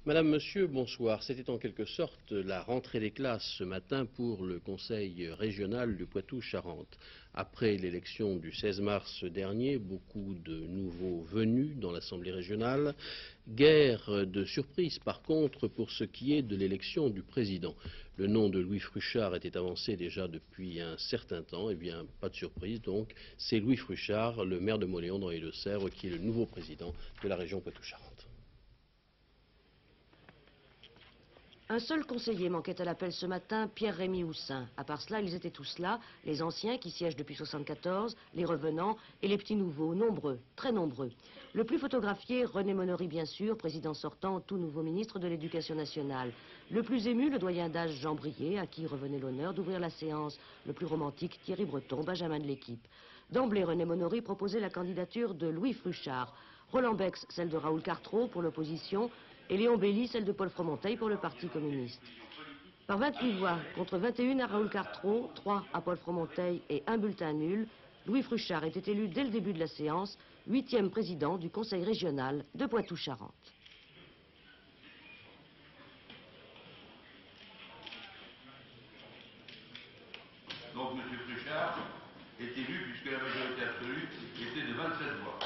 Madame, Monsieur, bonsoir. C'était en quelque sorte la rentrée des classes ce matin pour le Conseil régional du Poitou-Charentes. Après l'élection du 16 mars dernier, beaucoup de nouveaux venus dans l'Assemblée régionale. Guerre de surprise par contre pour ce qui est de l'élection du président. Le nom de Louis Fruchard était avancé déjà depuis un certain temps. Eh bien, pas de surprise donc, c'est Louis Fruchard, le maire de Mauléon dans les Deux-Sèvres, qui est le nouveau président de la région Poitou-Charentes. Un seul conseiller manquait à l'appel ce matin, Pierre-Rémy Houssin. À part cela, ils étaient tous là, les anciens qui siègent depuis 1974, les revenants et les petits nouveaux, nombreux, très nombreux. Le plus photographié, René Monory bien sûr, président sortant, tout nouveau ministre de l'Éducation nationale. Le plus ému, le doyen d'âge Jean Brier, à qui revenait l'honneur d'ouvrir la séance. Le plus romantique, Thierry Breton, benjamin de l'équipe. D'emblée, René Monory proposait la candidature de Louis Fruchard. Roland Bex, celle de Raoul Cartreau pour l'opposition, et Léon Belly, celle de Paul Fromenteil pour le Parti communiste. Par 28 voix contre 21 à Raoul Cartreau, 3 à Paul Fromenteil et un bulletin nul, Louis Fruchard était élu dès le début de la séance, 8e président du Conseil régional de Poitou-Charentes. Donc M. Fruchard est élu puisque la majorité absolue était de 27 voix.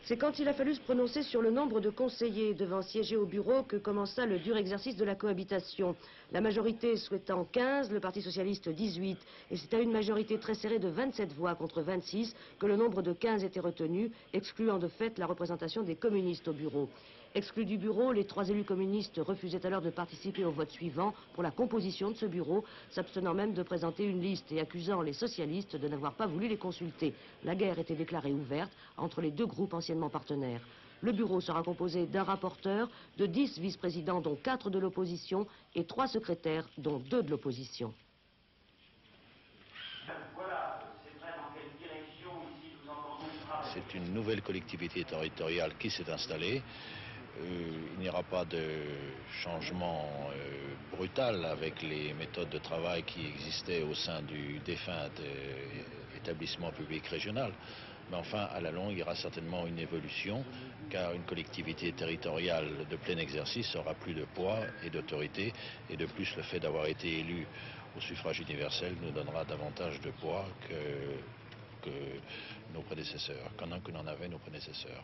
C'est quand il a fallu se prononcer sur le nombre de conseillers devant siéger au bureau que commença le dur exercice de la cohabitation. La majorité souhaitant 15, le Parti socialiste 18. Et c'est à une majorité très serrée de 27 voix contre 26 que le nombre de 15 était retenu, excluant de fait la représentation des communistes au bureau. Exclus du bureau, les 3 élus communistes refusaient alors de participer au vote suivant pour la composition de ce bureau, s'abstenant même de présenter une liste et accusant les socialistes de n'avoir pas voulu les consulter. La guerre était déclarée ouverte entre les deux groupes anciennement partenaires. Le bureau sera composé d'un rapporteur, de 10 vice-présidents dont 4 de l'opposition et 3 secrétaires dont 2 de l'opposition. C'est une nouvelle collectivité territoriale qui s'est installée. Il n'y aura pas de changement brutal avec les méthodes de travail qui existaient au sein du défunt établissement public régional. Mais enfin, à la longue, il y aura certainement une évolution, car une collectivité territoriale de plein exercice aura plus de poids et d'autorité, et de plus, le fait d'avoir été élu au suffrage universel nous donnera davantage de poids que nos prédécesseurs, que n'en avaient nos prédécesseurs.